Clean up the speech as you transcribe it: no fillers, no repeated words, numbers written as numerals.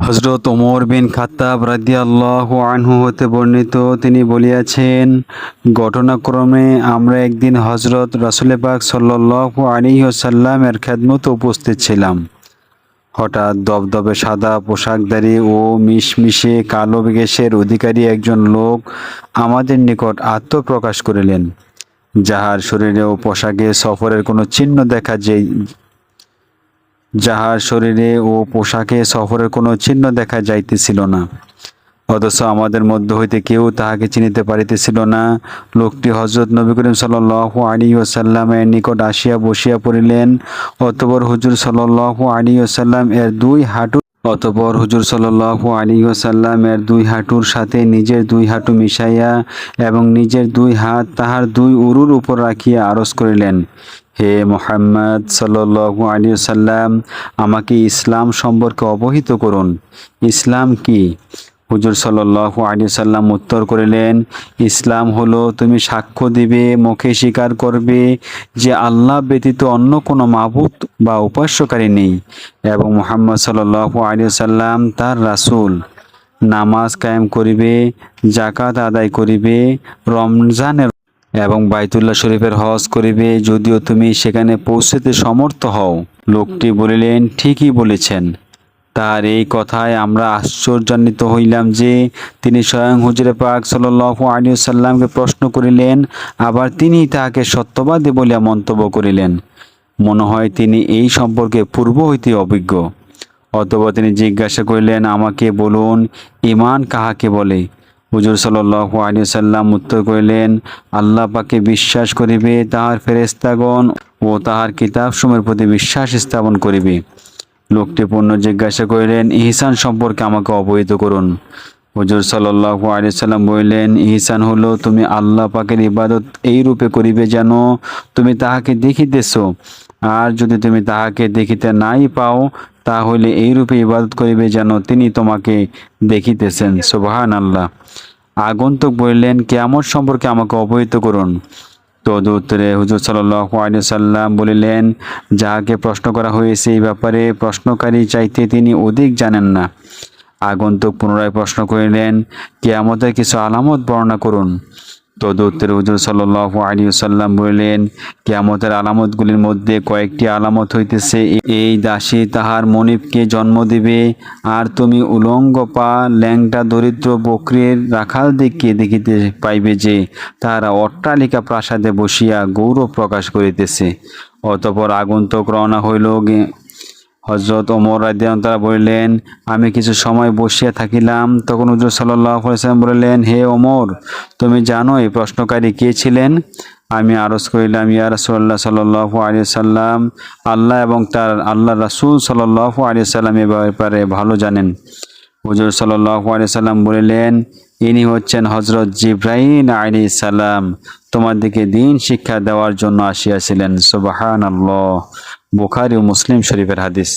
হযরত ওমর বিন খাত্তাব রাদিয়াল্লাহু আনহু হতে বর্ণিত, তিনি বলিয়াছেন, ঘটনাক্রমে আমরা একদিন হযরত রাসূল পাক সাল্লাল্লাহু আলাইহি ওয়াসাল্লামের খেদমতে উপস্থিত ছিলাম। হঠাৎ দবদবে সাদা পোশাকধারী ও মিশমিশে কালো কেশের অধিকারী একজন লোক আমাদের নিকট আত্মপ্রকাশ করিলেন, যাহার শরীরে ও পোশাকে সফরের কোনো চিহ্ন দেখা যায় যাইতেছিল না। অথচ আমাদের মধ্য হইতে কেউ তাহাকে চিনিতে পারিতেছিল না। লোকটি হযরত নবী করিম সাল্লাল্লাহু আলাইহি ওয়াসাল্লামের নিকট আসিয়া বসিয়া পড়িলেন। অতঃপর হুজুর সাল্লাল্লাহু আলাইহি ওয়াসাল্লাম এর দুই হাঁটুর সাথে নিজের দুই হাঁটু মিশাইয়া এবং নিজের দুই হাত তাহার দুই উরুর উপর রাখিয়া আরজ করিলেন, হে মুহাম্মদ সাল্লাল্লাহু আলাইহি ওয়াসাল্লাম, আমাকে ইসলাম সম্পর্কে অবহিত করুন। ইসলাম কি? হুজুর সাল্লাল্লাহু আলাইহি ওয়াসাল্লাম উত্তর করিলেন, ইসলাম হলো তুমি সাক্ষ্য দিবে, মুখে স্বীকার করবে যে আল্লাহ ব্যতীত অন্য কোনো মাবুদ বা উপাস্যকারী নেই এবং মুহাম্মদ সাল্লাল্লাহু আলাইহি ওয়াসাল্লাম তার রাসূল। নামাজ কায়েম করিবে, যাকাত আদায় করিবে, রমজানের এবং বাইতুল্লাহ শরীফের হজ করিবে, যদিও তুমি সেখানে পৌঁছতে সমর্থ হও। লোকটি বলিলেন, ঠিকই বলেছেন। তার এই কথায় আমরা আশ্চর্যান্বিত হইলাম যে তিনি স্বয়ং হুজুরে পাক সাল্লাল্লাহু আলাইহি ওয়াসাল্লামকে প্রশ্ন করিলেন, আবার তিনি তাহাকে সত্যবাদী বলিয়া মন্তব্য করিলেন। মনে হয় তিনি এই সম্পর্কে পূর্ব হইতে অভিজ্ঞ। অতঃপর তিনি জিজ্ঞাসা করিলেন, আমাকে বলুন, ঈমান কাহাকে বলে? হুজুর সাল্লাল্লাহু আলাইহি ওয়াসাল্লাম উত্তর করিলেন, আল্লাহ পাকে বিশ্বাস করিবে, তাহার ফেরেশতাগণ ও তাহার কিতাবসমূহের প্রতি বিশ্বাস স্থাপন করিবে। লোকটি পুনঃ জিজ্ঞাসা করিলেন, ইহসান সম্পর্কে আমাকে অবহিত করুন। হুজুর সাল্লাল্লাহু আলাইহি ওয়াসাল্লাম বলিলেন, ইহসান হলো তুমি আল্লাহ পাকের ইবাদত এই রূপে করিবে যেন তুমি তাহাকে দেখিতেছ, আর যদি তুমি তাহাকে দেখিতে নাই পাও তাহলে এই রূপে ইবাদত করিবে যেন তিনি তোমাকে দেখিতেছেন। সুবহানাল্লাহ। আগন্তুক বলিলেন, কিয়ামত সম্পর্কে আমাকে অবহিত করুন। তদুত্তরে হুজুর সাল্লাল্লাহু আলাইহি ওয়াসাল্লাম বলিলেন, যাহাকে প্রশ্ন করা হয়েছে এই ব্যাপারে প্রশ্নকারী চাইতে তিনি অধিক জানেন না। আগন্তুক পুনরায় প্রশ্ন করিলেন, কিয়ামতের কিছু আলামত বর্ণনা করুন। তদুত্তরে হুজুর সাল্লাল্লাহু আলাইহি ওয়াসাল্লাম বলিলেন, কিয়ামতের আলামতগুলির মধ্যে কয়েকটি আলামত হইতেছে, এই দাসী তাহার মনিবকে জন্ম দিবে, আর তুমি উলঙ্গ পা ল্যাংটা দরিদ্র বকরীর রাখালদিগকে দেখিতে পাইবে যে তাহারা অট্টালিকা প্রাসাদে বসিয়া গৌরব প্রকাশ করিতেছে। অতঃপর আগন্তুক রওনা হইল। হযরত ওমর রাদিয়াল্লাহু তাআলা বলিলেন, আমি কিছু সময় বসিয়া থাকিলাম। তখন হুজুর সাল্লাল্লাহু আলাইহি ওয়াসাল্লাম বলিলেন, হে ওমর, তুমি জানো এই প্রশ্নকারী কে ছিলেন? আমি আরজ করিলাম, ইয়া রাসূলুল্লাহ সাল্লাল্লাহু আলাইহি ওয়াসাল্লাম, আল্লাহ এবং তার আল্লাহর রাসূল সাল্লাল্লাহু আলাইহি ওয়াসাল্লাম এ ব্যাপারে ভালো জানেন। হুজুর সাল্লাল্লাহু আলাইহি ওয়াসাল্লাম বলিলেন, ইনি হচ্ছেন হযরত জিবরাইল আলাইহিস সালাম, তোমাদেরকে দ্বীন শিক্ষা দেওয়ার জন্য আসিয়াছিলেন। সুবহানাল্লাহ। বুখারী ও মুসলিম শরীফের হাদিস।